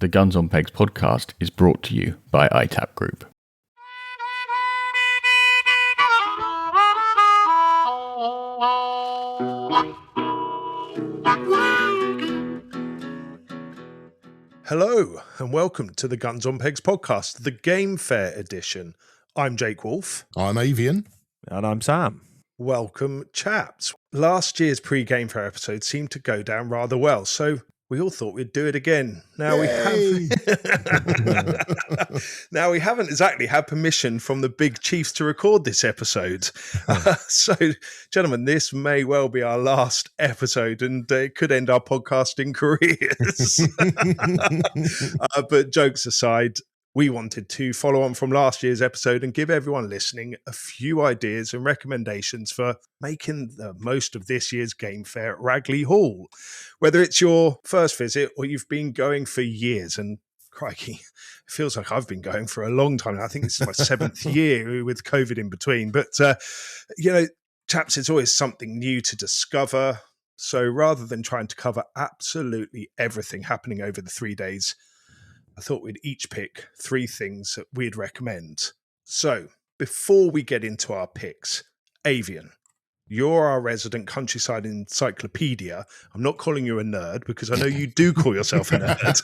The Guns on Pegs podcast is brought to you by ITAP Group. Hello and welcome to the Guns on Pegs podcast, the Game Fair edition. I'm Jake Wolf. I'm Avian. And I'm Sam. Welcome, chaps. Last year's pre-Game Fair episode seemed to go down rather well, so we all thought we'd do it again. Now we haven't exactly had permission from the big chiefs to record this episode. So, gentlemen, this may well be our last episode, and it could end our podcasting careers. But jokes aside, we wanted to follow on from last year's episode and give everyone listening a few ideas and recommendations for making the most of this year's Game Fair at Ragley Hall. Whether it's your first visit or you've been going for years, and crikey, it feels like I've been going for a long time. I think this is my 7th year with COVID in between. But, chaps, it's always something new to discover. So rather than trying to cover absolutely everything happening over the 3 days, I thought we'd each pick 3 things that we'd recommend. So, before we get into our picks, Avian, you're our resident countryside encyclopedia. I'm not calling you a nerd because I know you do call yourself a nerd,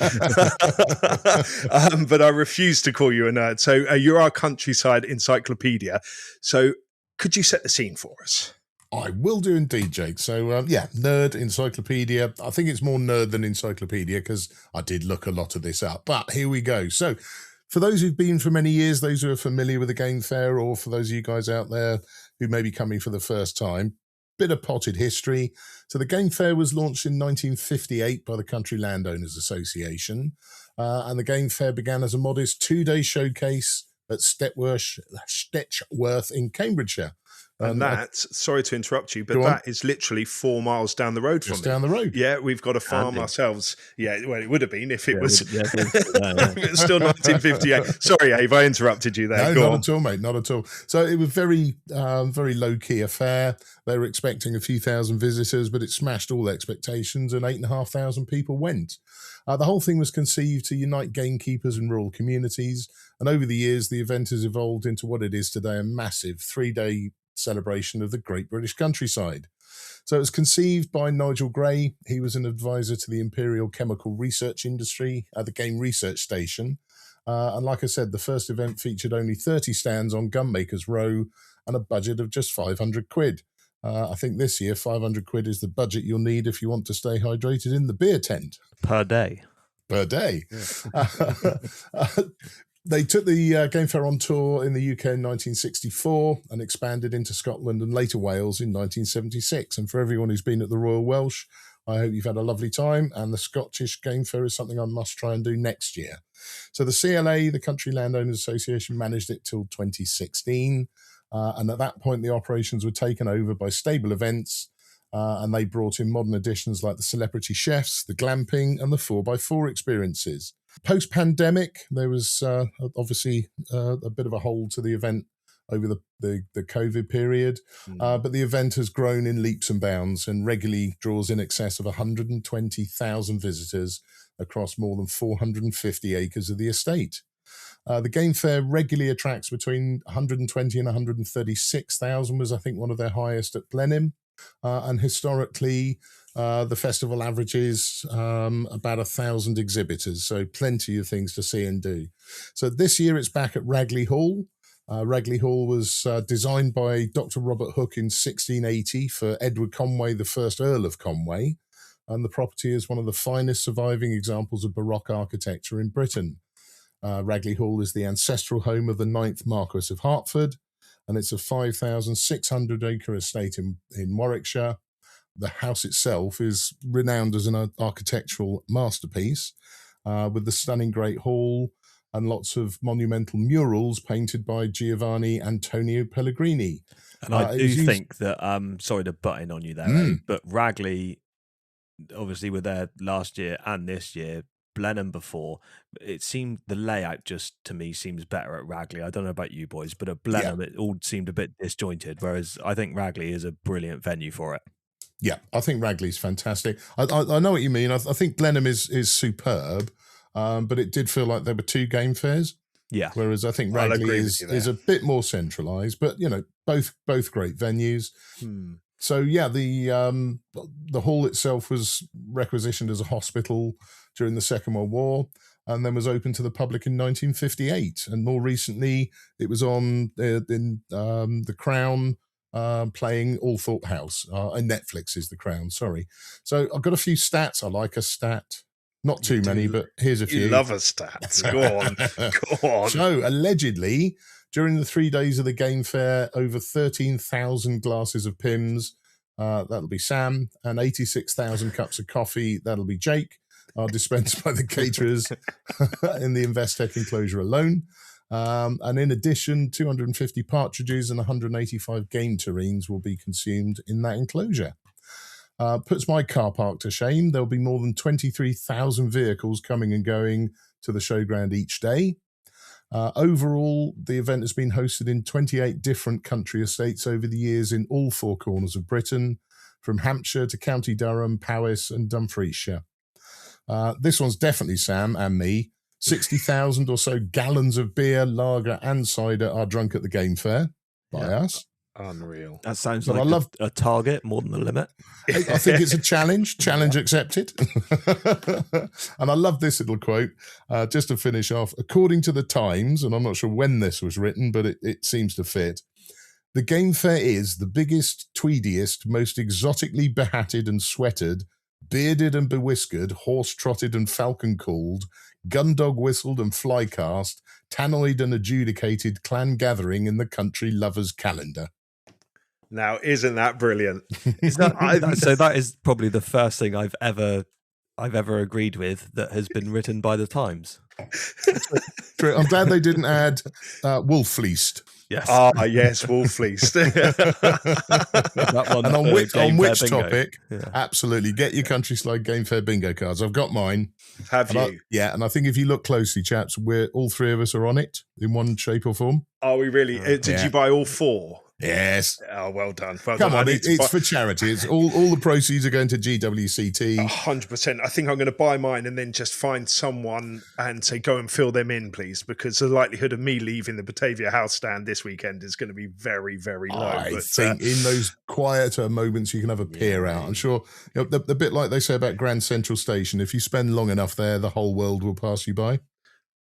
but I refuse to call you a nerd. So, you're our countryside encyclopedia. So, could you set the scene for us? I will do indeed, Jake. So, nerd encyclopedia. I think it's more nerd than encyclopedia because I did look a lot of this up. But here we go. So, for those who've been for many years, those who are familiar with the Game Fair, or for those of you guys out there who may be coming for the first time, bit of potted history. So, the Game Fair was launched in 1958 by the Country Landowners Association. And the Game Fair began as a modest 2-day showcase at Stetchworth in Cambridgeshire. And that's, sorry to interrupt you, but that is literally 4 miles down the road from me. Just down the road. Yeah, we've got a farm ourselves. Yeah, well, it would have been if it was if it was still 1958. Sorry, Ave, I interrupted you there. No, not at all, mate, not at all. So it was very low-key affair. They were expecting a few thousand visitors, but it smashed all expectations, and 8,500 people went. The whole thing was conceived to unite gamekeepers in rural communities, and over the years, the event has evolved into what it is today, a massive 3-day celebration of the great British countryside. So it was conceived by Nigel Gray. He was an advisor to the Imperial Chemical Research Industry at the Game Research Station. And like I said, the first event featured only 30 stands on Gunmakers Row and a budget of just 500 quid. I think this year, 500 quid is the budget you'll need if you want to stay hydrated in the beer tent. Per day. Per day. Yeah. They took the Game Fair on tour in the UK in 1964 and expanded into Scotland and later Wales in 1976. And for everyone who's been at the Royal Welsh, I hope you've had a lovely time. And the Scottish Game Fair is something I must try and do next year. So the CLA, the Country Landowners Association, managed it till 2016. And at that point, the operations were taken over by Stable Events. And they brought in modern additions like the celebrity chefs, the glamping, and the 4x4 experiences. Post-pandemic, there was obviously a bit of a hold to the event over the COVID period, but the event has grown in leaps and bounds and regularly draws in excess of 120,000 visitors across more than 450 acres of the estate. The Game Fair regularly attracts between 120 and 136,000 was, I think, one of their highest at Blenheim. And historically, the festival averages about 1,000 exhibitors, so plenty of things to see and do. So this year it's back at Ragley Hall. Ragley Hall was designed by Dr. Robert Hooke in 1680 for Edward Conway, the first Earl of Conway, and the property is one of the finest surviving examples of Baroque architecture in Britain. Ragley Hall is the ancestral home of the 9th Marquess of Hertford, and it's a 5,600-acre estate in Warwickshire. The house itself is renowned as an architectural masterpiece, with the stunning Great Hall and lots of monumental murals painted by Giovanni Antonio Pellegrini. And I do think that, sorry to butt in on you there, but Ragley, obviously were there last year and this year, Blenheim before, it seemed the layout just to me seems better at Ragley. I don't know about you boys, but at Blenheim it all seemed a bit disjointed, whereas I think Ragley is a brilliant venue for it. Yeah, I think Ragley's fantastic. I know what you mean. I think Blenheim is superb. but it did feel like there were two game fairs. Yeah. Whereas I think I'll Ragley agree with is you there. a bit more centralised, but both great venues. So yeah, the hall itself was requisitioned as a hospital during the Second World War, and then was open to the public in 1958. And more recently, it was on in the Crown playing Althorpe House. And Netflix is the Crown. Sorry. So I've got a few stats. I like a stat. Not too many, but here's a few. You love a stat. Go on. Go on. So, allegedly, during the 3 days of the game fair, over 13,000 glasses of Pimm's, that'll be Sam, and 86,000 cups of coffee, that'll be Jake, are dispensed by the caterers in the Investec enclosure alone. And in addition, 250 partridges and 185 game terrines will be consumed in that enclosure. Puts my car park to shame. There'll be more than 23,000 vehicles coming and going to the showground each day. Overall, the event has been hosted in 28 different country estates over the years in all four corners of Britain, from Hampshire to County Durham, Powys and Dumfriesshire. This one's definitely Sam and me. 60,000 or so gallons of beer, lager and cider are drunk at the game fair by us. Unreal. That sounds But like I love- a target more than the limit. I think it's a challenge accepted. And I love this little quote, just to finish off. According to the Times, and I'm not sure when this was written, but it seems to fit, the game fair is the biggest, tweediest, most exotically behatted and sweated, bearded and bewhiskered, horse-trotted and falcon-called, gun-dog whistled and fly-cast, tannoyed and adjudicated clan gathering in the country lovers' calendar. Now, isn't that brilliant? So that is probably the first thing I've ever agreed with that has been written by the Times. True. I'm glad they didn't add wolf fleeced. Yes. Yes, wolf fleeced. That one, And on which Game Fair bingo. topic, Yeah. absolutely, get your Countryside Game Fair bingo cards. I've got mine. Have And you? and I think if you look closely, chaps, we're all three of us are on it in one shape or form. Are we really? Did Yeah. you buy all four? Yes. Oh, well done. Well Come done. on, it's for charity. It's all the proceeds are going to GWCT. 100%. I think I'm going to buy mine and then just find someone and say, go and fill them in, please, because the likelihood of me leaving the Batavia house stand this weekend is going to be very, very low. I think in those quieter moments you can have a peer out. I'm sure the bit like they say about Grand Central Station, if you spend long enough there, the whole world will pass you by.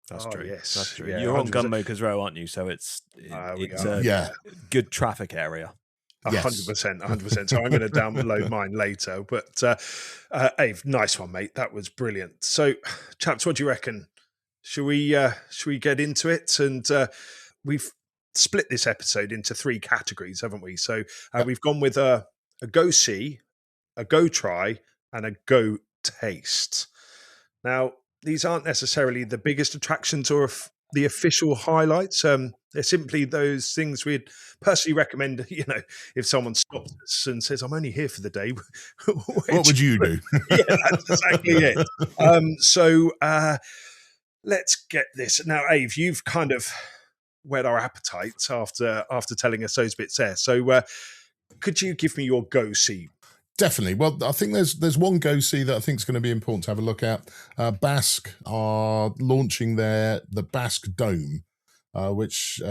That's Oh, true. yes. That's true. Yeah, You're on 100%. Gunmakers Row, aren't you? So it's we a Yeah. good traffic area. 100%, 100%. So I'm going to download mine later. But Ave, nice one, mate. That was brilliant. So, chaps, what do you reckon? Should we get into it? And we've split this episode into three categories, haven't we? So we've gone with a go see, a go try, and a go taste. Now, these aren't necessarily the biggest attractions or the official highlights. They're simply those things we'd personally recommend, if someone stops us and says, I'm only here for the day. What would you do? Yeah, that's exactly it. So let's get this. Now, Ave, you've kind of whet our appetites after telling us those bits there. So could you give me your go-see? Definitely. Well, I think there's one go-see that I think is going to be important to have a look at. Basque are launching the Basque Dome, which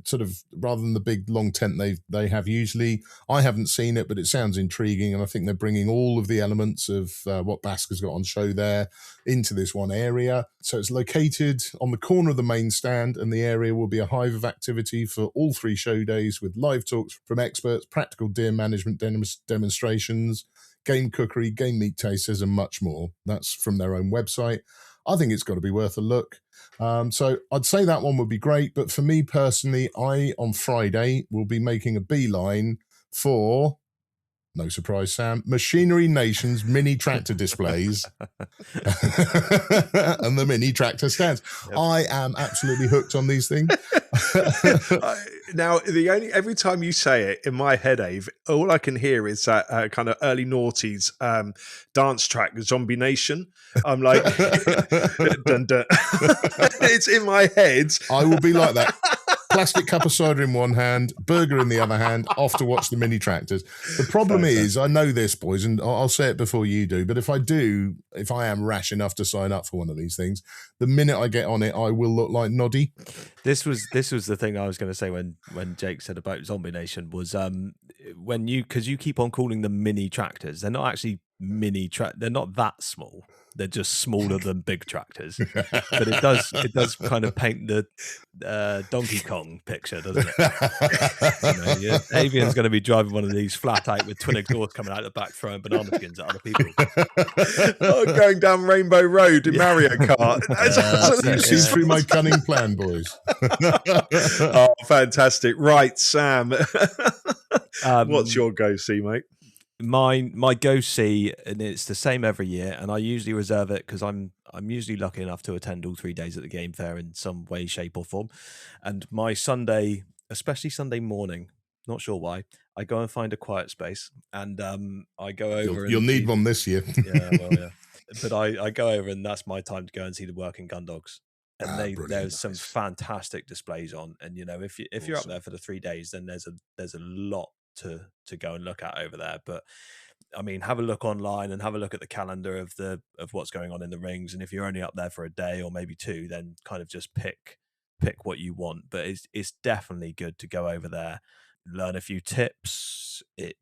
sort of, rather than the big long tent they have usually, I haven't seen it, but it sounds intriguing, and I think they're bringing all of the elements of what Basque has got on show there into this one area. So it's located on the corner of the main stand, and the area will be a hive of activity for all three show days, with live talks from experts, practical deer management demonstrations, game cookery, game meat tasters, and much more. That's from their own website. I think it's got to be worth a look. So I'd say that one would be great. But for me personally, on Friday, will be making a beeline for, no surprise, Sam, Machinery Nation's mini tractor displays and the mini tractor stands. Yep. I am absolutely hooked on these things. Now, every time you say it in my head, Ave, all I can hear is that kind of early noughties dance track, Zombie Nation. I'm like, dun, dun. It's in my head. I will be like that. plastic cup of cider in one hand, burger in the other hand, off to watch the mini tractors. The problem is, I know this, boys, and I'll say it before you do, but if I am rash enough to sign up for one of these things, the minute I get on it, I will look like Noddy. This was the thing I was going to say when Jake said about Zombie Nation was because you keep on calling them mini tractors. They're not actually they're not that small. They're just smaller than big tractors. But it does kind of paint the Donkey Kong picture, doesn't it? Avian's going to be driving one of these flat out with twin exhausts coming out the back, throwing banana skins at other people. Going down Rainbow Road in Mario Kart. You see through my cunning plan, boys. Oh, fantastic. Right, Sam. What's your go-see, mate? My go-see, and it's the same every year, and I usually reserve it because I'm usually lucky enough to attend all 3 days at the game fair in some way, shape or form. And my Sunday, especially Sunday morning, not sure why, I go and find a quiet space, and I go over. You'll need one this year. Yeah. But I go over, and that's my time to go and see the working gun dogs. And there's some fantastic displays on, and if you're up there for the 3 days, then there's a lot to go and look at over there. But I mean, have a look online and have a look at the calendar of what's going on in the rings, and if you're only up there for a day or maybe two, then kind of just pick what you want. But it's definitely good to go over there, learn a few tips. It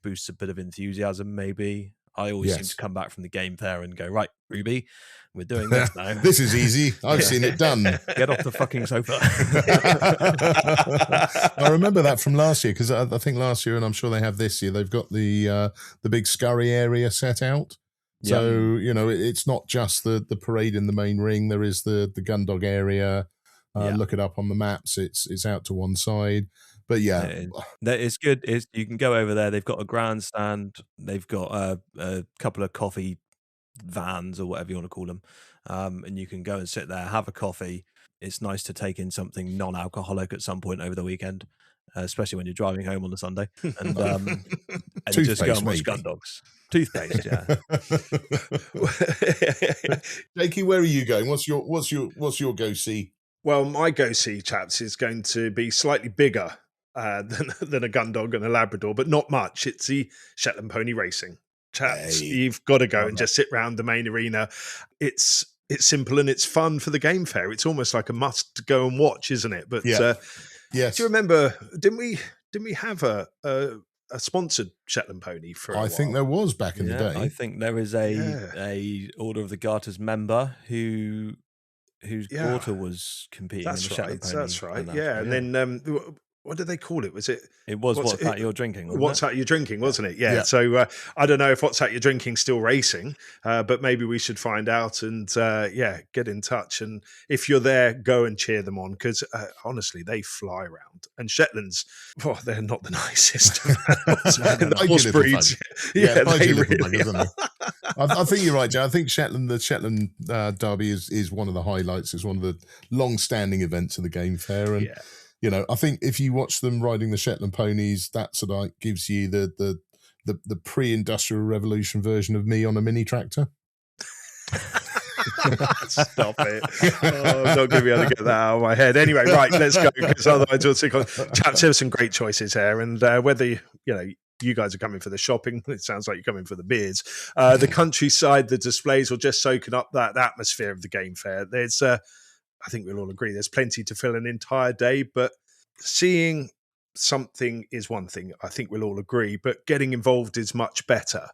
boosts a bit of enthusiasm. Maybe I always seem to come back from the game fair and go, right, Ruby, we're doing this now. This is easy. I've seen it done. Get off the fucking sofa. I remember that from last year, because I think last year, and I'm sure they have this year, they've got the big scurry area set out. So, it's not just the parade in the main ring. There is the gun dog area. Look it up on the maps. It's out to one side. But it's good. You can go over there. They've got a grandstand. They've got a couple of coffee vans or whatever you want to call them, and you can go and sit there, have a coffee. It's nice to take in something non-alcoholic at some point over the weekend, especially when you're driving home on a Sunday, and you just go and watch gun dogs. Toothpaste, yeah. Jakey, where are you going? What's your go-see? Well, my go-see, chaps, is going to be slightly bigger than a gun dog and a Labrador, but not much. It's the Shetland Pony Racing. Chaps, you've got to go and just sit round the main arena. It's simple and it's fun for the game fair. It's almost like a must go and watch, isn't it? But yes. Do you remember? Didn't we have a sponsored Shetland pony for a while? I think there was back in the day. I think there is a Order of the Garters member whose daughter was competing in the Shetland pony. That's right. Yeah, and then what did they call it? Was it? It was What's That You're Drinking? What's That You're Drinking, wasn't it? Yeah. So I don't know if What's That You're Drinking still racing, but maybe we should find out and get in touch. And if you're there, go and cheer them on, because honestly, they fly around. And Shetlands, they're not the nicest horse breeds. They really are. I think you're right, Joe. I think the Shetland Derby is one of the highlights. It's one of the long-standing events of the game fair, and I think if you watch them riding the Shetland ponies, that sort of gives you the pre-industrial revolution version of me on a mini tractor. Stop it. I'm not going to be able to get that out of my head. Anyway, right, let's go, because otherwise we'll stick on. Chaps, there are some great choices here, and whether you guys are coming for the shopping, it sounds like you're coming for the beers, the countryside, the displays, or just soaking up that atmosphere of the game fair. There's I think we'll all agree there's plenty to fill an entire day, but seeing something is one thing. I think we'll all agree, but getting involved is much better.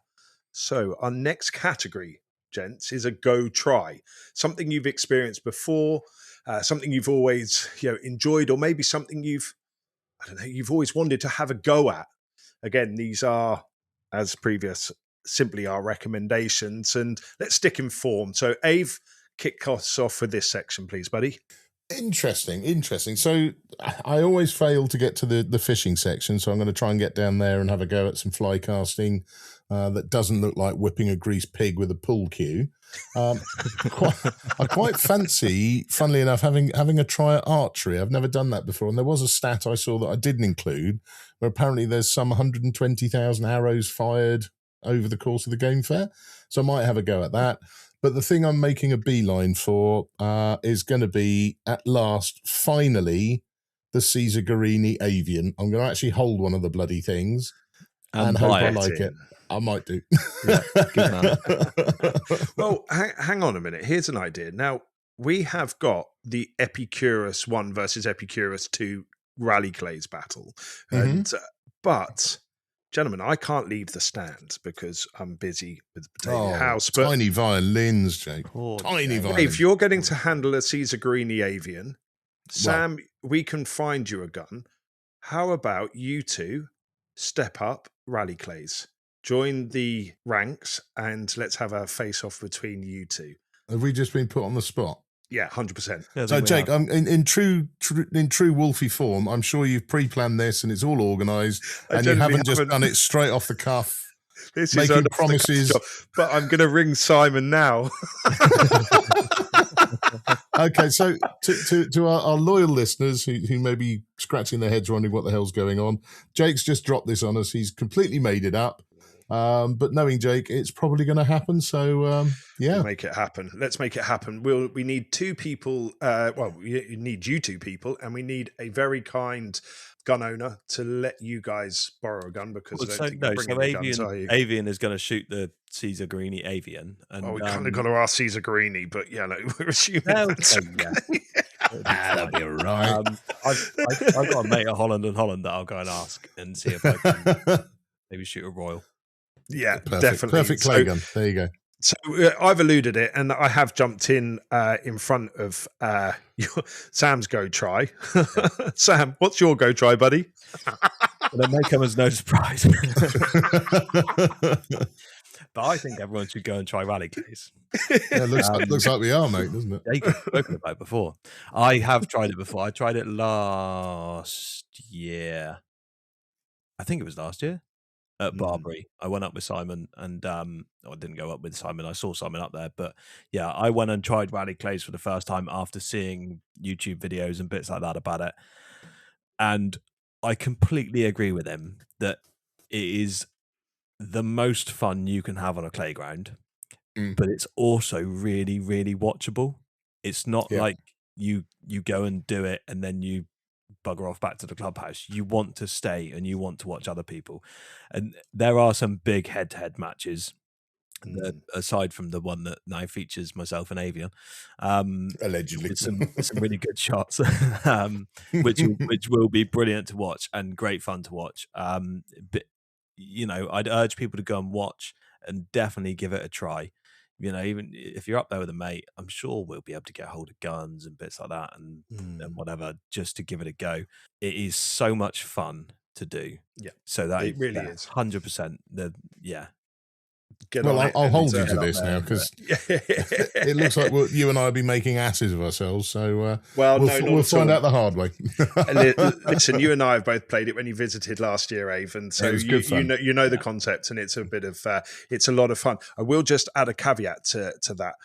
So our next category, gents, is a go try. Something you've experienced before, something you've always enjoyed, or maybe something you've always wanted to have a go at. Again, these are, as previous, simply our recommendations, and let's stick in form. So Ave, kick us off with this section, please, buddy. Interesting. So I always fail to get to the fishing section, so I'm going to try and get down there and have a go at some fly casting that doesn't look like whipping a greased pig with a pull cue. I quite fancy, funnily enough, having a try at archery. I've never done that before, and there was a stat I saw that I didn't include, where apparently there's some 120,000 arrows fired over the course of the game fair, so I might have a go at that. But the thing I'm making a beeline for is going to be, at last, finally, the Caesar Guarini Avian. I'm going to actually hold one of the bloody things and hope buy I it. like it. I might do. Yeah, good man. Well, hang on a minute. Here's an idea. Now, we have got the Epicurus 1 versus Epicurus 2 rally clays battle. And but, gentlemen, I can't leave the stand because I'm busy with the Potato House. But tiny violins, Jake. Tiny violins. If you're getting to handle a Caesar Guarini Avian, Sam, we can find you a gun. How about you two step up rally clays? Join the ranks and let's have a face-off between you two. Have we just been put on the spot? Yeah, 100%. So, Jake, in true Wolfie form, I'm sure you've pre-planned this and it's all organised, and you haven't just done it straight off the cuff, This making is promises. But I'm going to ring Simon now. Okay, so to our loyal listeners who may be scratching their heads wondering what the hell's going on, Jake's just dropped this on us. He's completely made it up. But knowing Jake, it's probably going to happen. So, We'll make it happen. Let's make it happen. We need two people. We need you two people, and we need a very kind gun owner to let you guys borrow a gun because Avian is going to shoot the Caesar Guarini Avian. And, we kind of got to ask Caesar Guarini, but yeah, no, we're assuming that's okay. That'll be all right. I've got a mate at Holland that I'll go and ask and see if I can maybe shoot a Royal. Yeah, definitely. Perfect clay gun. There you go. So I've alluded it, and I have jumped in front of Sam's go try. Sam, what's your go try, buddy? Well, it may come as no surprise. But I think everyone should go and try rally clays. Yeah, looks like we are, mate, doesn't it? Yeah, you've spoken about it before. I have tried it before. I tried it last year. I think it was last year. At Barbary, I went up with Simon, and I didn't go up with Simon. I saw Simon up there, but yeah, I went and tried rally clays for the first time after seeing YouTube videos and bits like that about it, and I completely agree with him that it is the most fun you can have on a playground, but it's also really, really watchable. It's not like you go and do it and then you bugger off back to the clubhouse. You want to stay and you want to watch other people, and there are some big head-to-head matches aside from the one that now features myself and Avian, allegedly, with some really good shots, which will be brilliant to watch and great fun to watch. But I'd urge people to go and watch and definitely give it a try. Even if you're up there with a mate, I'm sure we'll be able to get hold of guns and bits like that and whatever, just to give it a go. It is so much fun to do. Yeah. So that it really is 100%. I'll hold you to this now because it looks like you and I will be making asses of ourselves. So we'll find out the hard way. Listen, you and I have both played it when you visited last year, Ave, and so you know the concept, and it's a bit of it's a lot of fun. I will just add a caveat to that,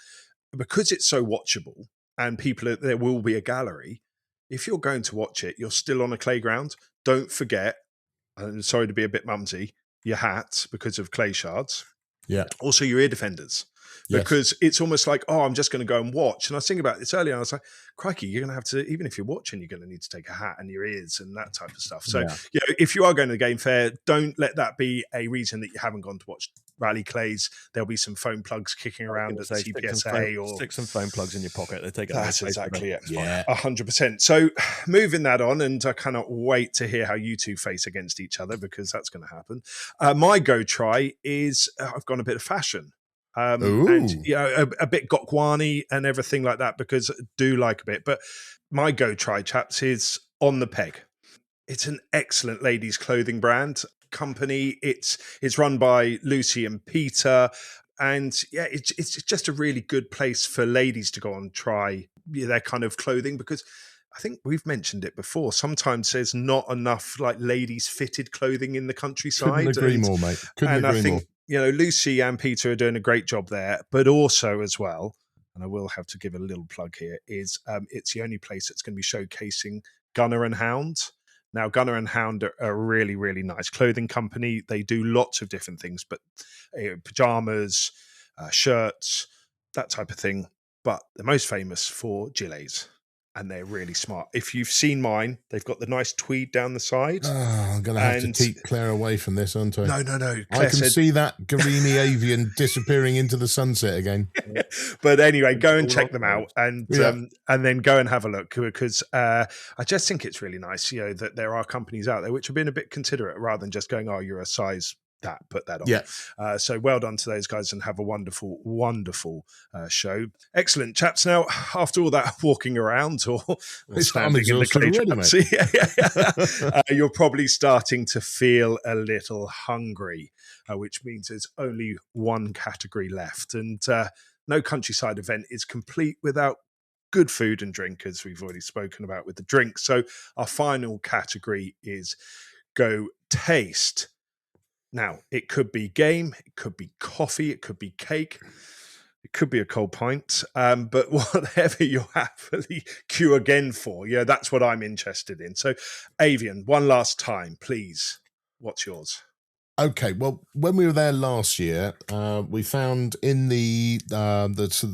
because it's so watchable, and there will be a gallery. If you're going to watch it, you're still on a playground. Don't forget. I'm sorry to be a bit mumsy. Your hat because of clay shards. Yeah. Also, your ear defenders, because it's almost like, I'm just going to go and watch. And I was thinking about this earlier, and I was like, crikey, you're going to have to, even if you're watching, you're going to need to take a hat and your ears and that type of stuff. So, if you are going to the game fair, don't let that be a reason that you haven't gone to watch rally clays. There'll be some foam plugs kicking around at CPSA, or stick some foam plugs in your pocket. They take it. That's exactly it. Yeah, 100%. So, moving that on, and I cannot wait to hear how you two face against each other, because that's going to happen. My go try is I've gone a bit of fashion. And a bit Gokwane and everything like that, because I do like a bit. But my go try, chaps, is On the Peg. It's an excellent ladies' clothing brand company. It's run by Lucy and Peter, and it's just a really good place for ladies to go and try their kind of clothing, because I think we've mentioned it before. Sometimes there's not enough like ladies fitted clothing in the countryside. Couldn't agree more, mate. Couldn't agree more. Lucy and Peter are doing a great job there, but also as well, and I will have to give a little plug here, is it's the only place that's going to be showcasing Gunner and Hound. Now, Gunner and Hound are a really, really nice clothing company. They do lots of different things, but pajamas, shirts, that type of thing. But they're most famous for gilets. and they're really smart. If you've seen mine, they've got the nice tweed down the side. Oh, I'm going to have to keep Claire away from this, aren't I? No. Claire I can see that Garimi avian disappearing into the sunset again. But anyway, go and check them out, and then go and have a look, because I just think it's really nice, that there are companies out there which have been a bit considerate rather than just going, "Oh, you're a size that, put that on." Yeah. So well done to those guys, and have a wonderful, wonderful show. Excellent, chaps. Now, after all that walking around or standing in the cage, you're probably starting to feel a little hungry, which means there's only one category left, and no countryside event is complete without good food and drink, as we've already spoken about with the drink. So our final category is Go Taste. Now, it could be game, it could be coffee, it could be cake, it could be a cold pint, but whatever you'll happily queue again for, that's what I'm interested in. So, Avian, one last time, please. What's yours? Okay, well, when we were there last year, we found in the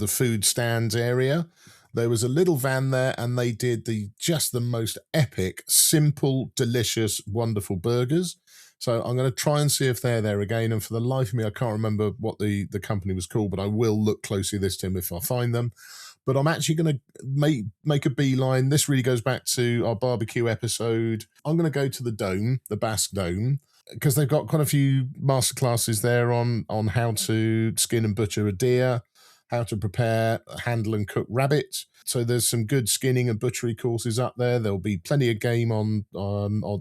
food stands area, there was a little van there, and they did the most epic, simple, delicious, wonderful burgers. So I'm going to try and see if they're there again. And for the life of me, I can't remember what the company was called, but I will look closely this time if I find them. But I'm actually going to make a beeline. This really goes back to our barbecue episode. I'm going to go to the Dome, the Basque Dome, because they've got quite a few masterclasses there on how to skin and butcher a deer, how to prepare, handle and cook rabbit. So there's some good skinning and butchery courses up there. There'll be plenty of game on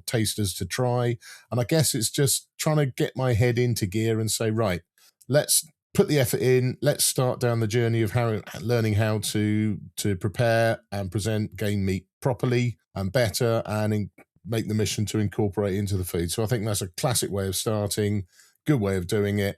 tasters to try. And I guess it's just trying to get my head into gear and say, right, let's put the effort in. Let's start down the journey of learning how to prepare and present game meat properly and better, and make the mission to incorporate into the food. So I think that's a classic way of starting, good way of doing it.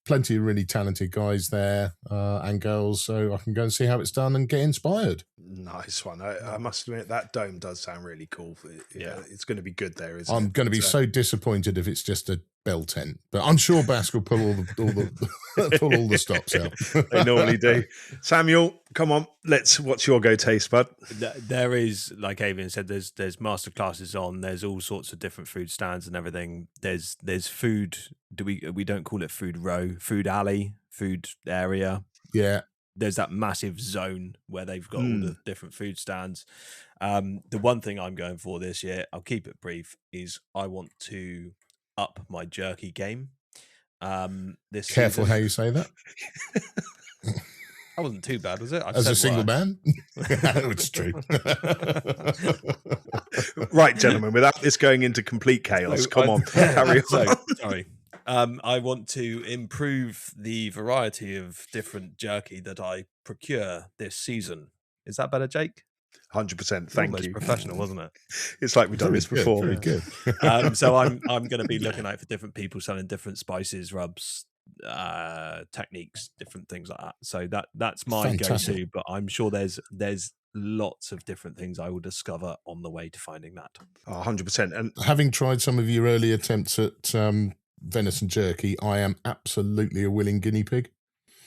Plenty of really talented guys there and girls, so I can go and see how it's done and get inspired. Nice one. I must admit, that Dome does sound really cool. It's going to be good there, isn't it? I'm going to be so disappointed if it's just a bell tent, but I'm sure Basque will pull pull all the stops out. They normally do. Samuel, come on, what's your go taste, bud? There is, like Avian said, there's master classes on. There's all sorts of different food stands and everything. There's food. We don't call it food row, food alley, food area. Yeah. There's that massive zone where they've got all the different food stands. The one thing I'm going for this year, I'll keep it brief, is I want to up my jerky game. This Careful season. how you say that. That wasn't too bad, was it? As a single man? It's true. Right, gentlemen, without this going into complete chaos, come on, carry on. Sorry. I want to improve the variety of different jerky that I procure this season. Is that better, Jake? 100%. Thank you. Professional, wasn't it? It's like we've done this before. Very good. So I'm going to be looking out for different people selling different spices, rubs, techniques, different things like that. So that's my go-to. But I'm sure there's lots of different things I will discover on the way to finding that. 100%. And having tried some of your early attempts at venison jerky, I am absolutely a willing guinea pig.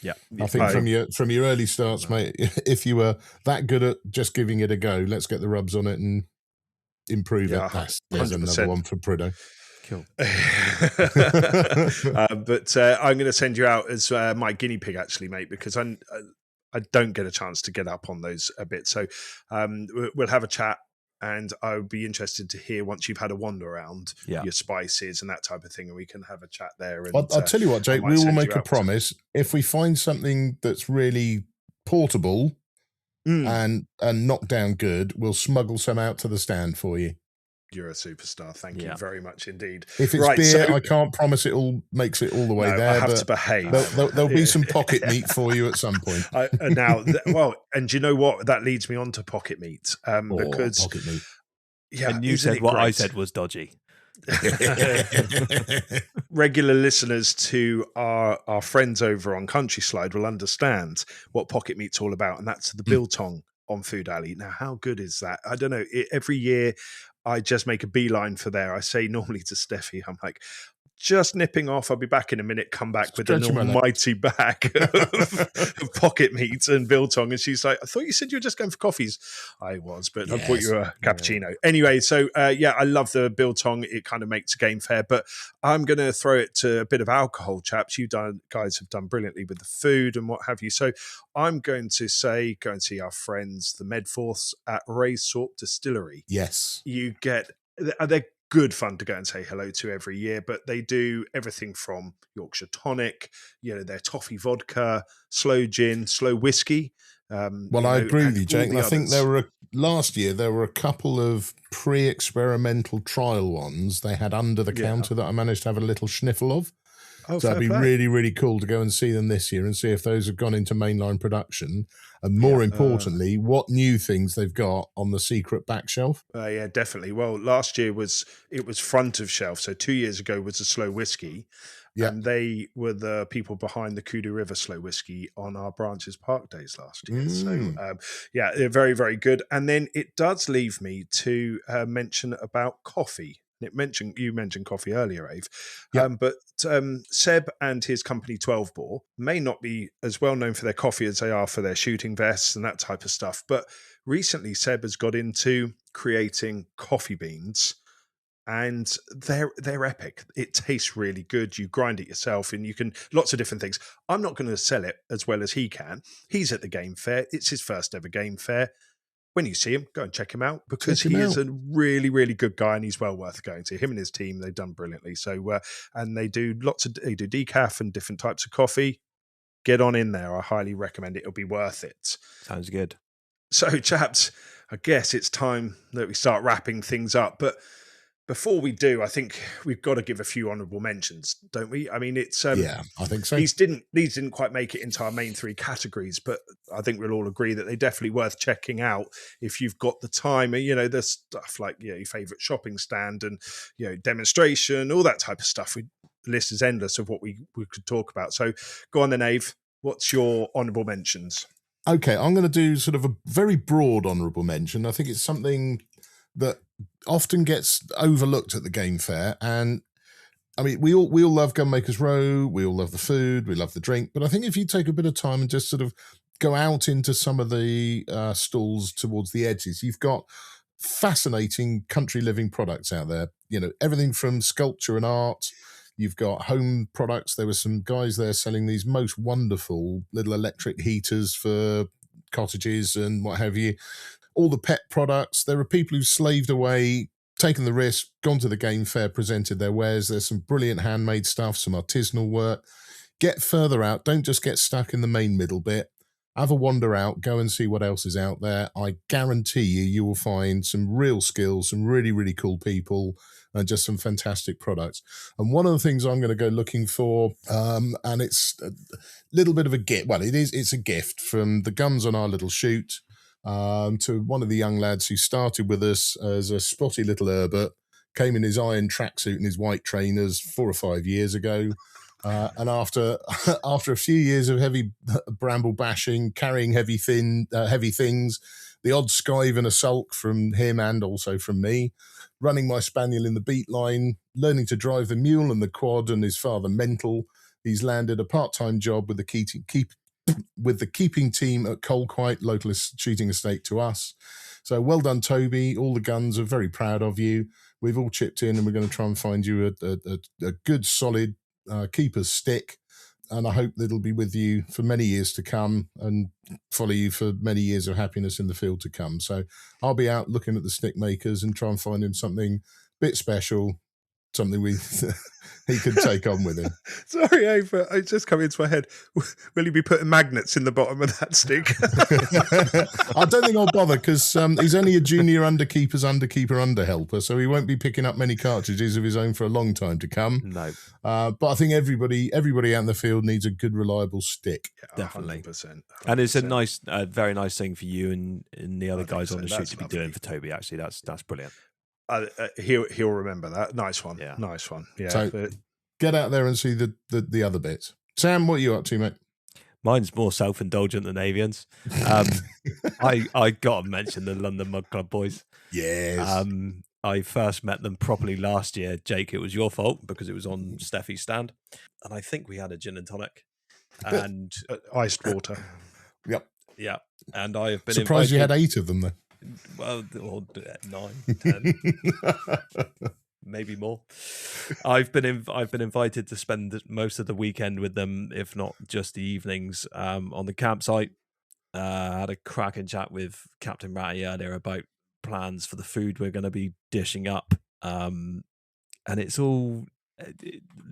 Yeah, I think from your early starts, mate, if you were that good at just giving it a go, let's get the rubs on it and improve it. There's another one for Prido. Cool. But I'm going to send you out as my guinea pig, actually, mate, because I don't get a chance to get up on those a bit. So we'll have a chat. And I would be interested to hear, once you've had a wander around, your spices and that type of thing, and we can have a chat there. And, I'll tell you what, Jake, we will make a promise. If we find something that's really portable and knock down good, we'll smuggle some out to the stand for you. You're a superstar. Thank you very much indeed. If it's beer, I can't promise it all makes it all the way there. I have to behave. There'll be some pocket meat for you at some point. And do you know what? That leads me on to pocket meat. Because pocket meat. Yeah, and you said what I said was dodgy. Regular listeners to our friends over on Countryside will understand what pocket meat's all about, and that's the biltong on Food Alley. Now, how good is that? I don't know. Every year, I just make a beeline for there. I say normally to Steffi, I'm like, just nipping off. I'll be back in a minute. Come back with an Stretching my leg. almighty bag of pocket meats and biltong. And she's like, I thought you said you were just going for coffees. I was, but I bought you a cappuccino. Anyway, so I love the biltong. It kind of makes a game fair, but I'm going to throw it to a bit of alcohol, chaps. Guys have done brilliantly with the food and what have you. So I'm going to say, go and see our friends, the Medforths at Raysort Distillery. Yes. They're good fun to go and say hello to every year, but they do everything from Yorkshire tonic, their toffee vodka, slow gin, slow whiskey. Well, I agree with you, Jake. I think last year there were a couple of pre-experimental trial ones they had under the counter that I managed to have a little sniffle of. So that'd be really, really cool to go and see them this year and see if those have gone into mainline production. And more importantly, what new things they've got on the secret back shelf. Yeah, definitely. Well, last year it was front of shelf. So 2 years ago was a slow whiskey. Yeah. And they were the people behind the Kudu River slow whiskey on our Branches Park days last year. So, they're very, very good. And then it does leave me to mention about coffee. You mentioned coffee earlier, Ave. Yep. But Seb and his company 12 Bore may not be as well known for their coffee as they are for their shooting vests and that type of stuff. But recently, Seb has got into creating coffee beans, and they're epic. It tastes really good. You grind it yourself, and you can lots of different things. I'm not going to sell it as well as he can. He's at the game fair. It's his first ever game fair. When you see him, go and check him out, because he is a really, really good guy, and he's well worth going to. Him and his team, they've done brilliantly. So, and they do decaf and different types of coffee. Get on in there. I highly recommend it. It'll be worth it. Sounds good. So, chaps, I guess it's time that we start wrapping things up. But before we do, I think we've got to give a few honourable mentions, don't we? I mean, it's I think so. These didn't quite make it into our main three categories, but I think we'll all agree that they're definitely worth checking out if you've got the time. And there's stuff like your favourite shopping stand and demonstration, all that type of stuff. The list is endless of what we could talk about. So go on then, Ave. What's your honourable mentions? Okay, I'm going to do sort of a very broad honourable mention. I think it's something that often gets overlooked at the game fair, and I mean we all love Gunmakers Row, we all love the food, we love the drink, but I think if you take a bit of time and just sort of go out into some of the stalls towards the edges, you've got fascinating country living products out there. Everything from sculpture and art. You've got home products. There were some guys there selling these most wonderful little electric heaters for cottages and what have you. All the pet products. There are people who've slaved away, taken the risk, gone to the game fair, presented their wares. There's some brilliant handmade stuff, some artisanal work. Get further out. Don't just get stuck in the main middle bit. Have a wander out. Go and see what else is out there. I guarantee you will find some real skills, some really, really cool people, and just some fantastic products. And one of the things I'm going to go looking for, and it's a little bit of a gift. Well, it's a gift from the Guns on Our Little Shoot, to one of the young lads who started with us as a spotty little Herbert, came in his iron tracksuit and his white trainers 4 or 5 years ago. And after a few years of heavy bramble bashing, carrying heavy things, the odd skive and a sulk from him and also from me, running my spaniel in the beat line, learning to drive the mule and the quad, and his father mental, he's landed a part-time job with the keeping team at Colquite, local shooting estate to us. So well done, Toby. All the guns are very proud of you. We've all chipped in, and we're going to try and find you a good, solid keeper's stick. And I hope that it'll be with you for many years to come and follow you for many years of happiness in the field to come. So I'll be out looking at the stick makers and try and find him something a bit special, something he could take on with him. Sorry, Ava, it just come into my head. Will you be putting magnets in the bottom of that stick? I don't think I'll bother, because he's only a junior underkeeper's underhelper, so he won't be picking up many cartridges of his own for a long time to come. No. But I think everybody out in the field needs a good, reliable stick. Yeah, definitely. 100%. And it's a very nice thing for you and the other guys on the shoot to be doing for Toby. Actually, that's brilliant. He'll remember that. Nice one. Yeah. Nice one. Yeah. So get out there and see the other bits. Sam, what are you up to, mate? Mine's more self-indulgent than Avian's. I got to mention the London Mug Club boys. Yes. I first met them properly last year. Jake, it was your fault because it was on Steffi's stand. And I think we had a gin and tonic. And iced water. Yep. Yeah. And I have been surprised invited, you had 8 of them, though. Well, or 9, 10, maybe more. I've been invited to spend most of the weekend with them, if not just the evenings, on the campsite. Had a cracking chat with Captain Ratty earlier about plans for the food we're going to be dishing up. And it's all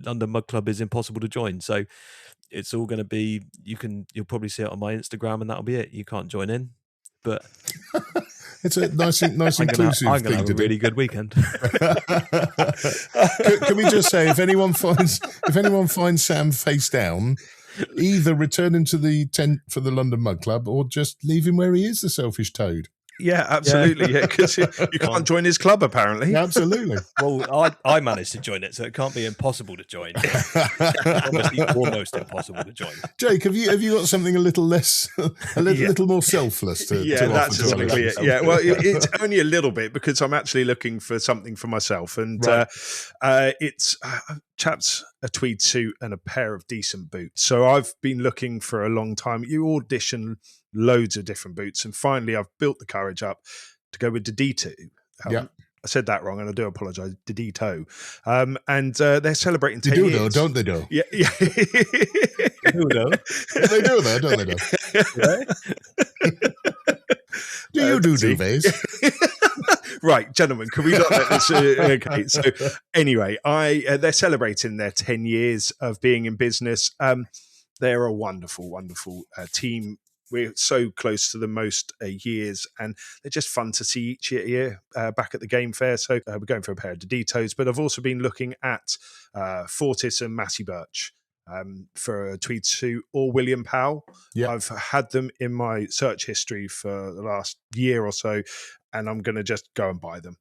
London Mug Club is impossible to join, so it's all going to be you'll probably see it on my Instagram, and that'll be it. You can't join in, but it's a nice inclusive I'm going to thing have a really good weekend. Can we just say, if anyone finds Sam face down, either return him to the tent for the London Mug Club or just leave him where he is, the selfish toad. Yeah, absolutely. Yeah, because you can't join his club, apparently. Absolutely. Well, I managed to join it, so it can't be impossible to join. Obviously, almost impossible to join. Jake, have you got something a little less, little more selfless to yeah, to that's offer to exactly it. Yeah, well, it's only a little bit because I'm actually looking for something for myself, and it's chaps, a tweed suit and a pair of decent boots. So I've been looking for a long time. You audition loads of different boots, and finally I've built the courage up to go with Didito. Yeah, I said that wrong, and I do apologise. Didito, and they're celebrating 10 years. Though, don't they? Do yeah. They do though, don't they? Do you do duvets? Right, gentlemen, can we not let this? Okay, so anyway, they're celebrating their 10 years of being in business. They're a wonderful, wonderful team. We're so close to the most years, and they're just fun to see each year back at the game fair. So we're going for a pair of Diditos, but I've also been looking at Fortis and Massey Birch for a tweed suit, or William Powell. Yep. I've had them in my search history for the last year or so, and I'm going to just go and buy them.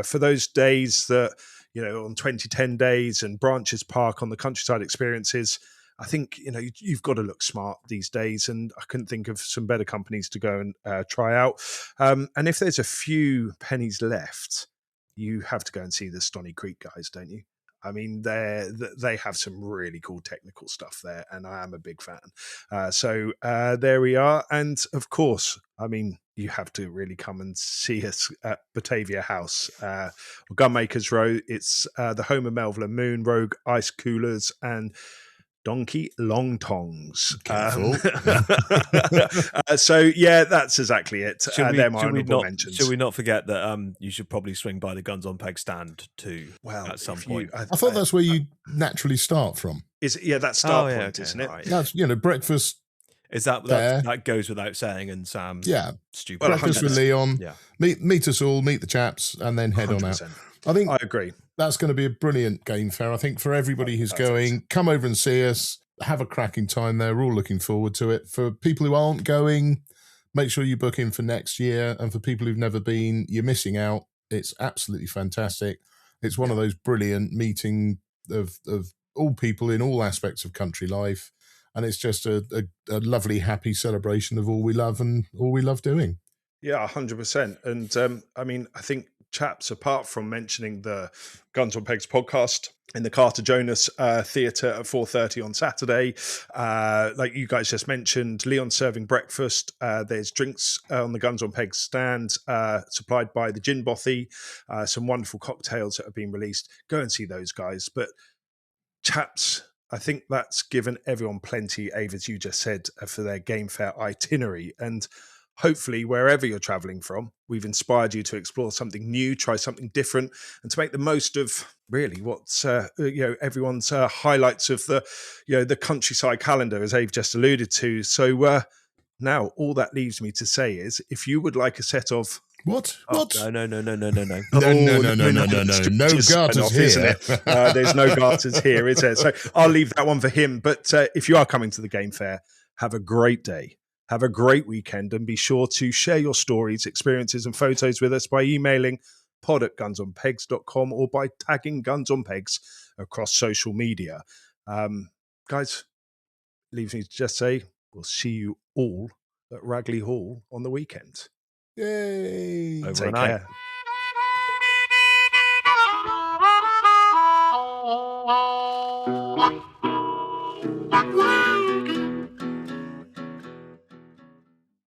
For those days that, on 2010 days and Branches Park on the countryside experiences, I think, you've got to look smart these days, and I couldn't think of some better companies to go and try out. And if there's a few pennies left, you have to go and see the Stony Creek guys, don't you? I mean, they have some really cool technical stuff there, and I am a big fan. So there we are. And of course, I mean, you have to really come and see us at Batavia House, or Gunmakers Row. It's the home of Melville and Moon, Rogue Ice Coolers, and Donkey Long Tongs. So yeah, that's exactly it. They're my honourable mentions. Should we not forget that you should probably swing by the Guns on Peg stand too? Well, at some point. I thought that's where you naturally start from. Is it? Yeah, that's start point, isn't it? Right. That's breakfast. Is that goes without saying? And Sam, stupid. Breakfast with Leon. Yeah, meet us all, meet the chaps, and then head 100%. On out. I agree. That's going to be a brilliant game fair. I think for everybody who's going, come over and see us. Have a cracking time there. We're all looking forward to it. For people who aren't going, make sure you book in for next year. And for people who've never been, you're missing out. It's absolutely fantastic. It's one of those brilliant meeting of all people in all aspects of country life. And it's just a lovely, happy celebration of all we love and all we love doing. Yeah, 100%. And I mean, I think, chaps, apart from mentioning the Guns on Pegs podcast in the Carter Jonas Theatre at 4:30 on Saturday, like you guys just mentioned, Leon serving breakfast. There's drinks on the Guns on Pegs stand supplied by the Gin Bothy, some wonderful cocktails that have been released. Go and see those guys. But chaps, I think that's given everyone plenty, Ava, as you just said, for their game fair itinerary. And hopefully, wherever you're traveling from, we've inspired you to explore something new, try something different, and to make the most of really what's everyone's highlights of the countryside calendar, as Abe just alluded to. So now, all that leaves me to say is, if you would like a set of What? No. No garters here. There's no garters here, is there? So I'll leave that one for him. But if you are coming to the game fair, have a great day. Have a great weekend, and be sure to share your stories, experiences, and photos with us by emailing pod@gunsonpegs.com or by tagging Guns on Pegs across social media. Guys, leaves me to just say we'll see you all at Ragley Hall on the weekend. Yay! Take care. Bye.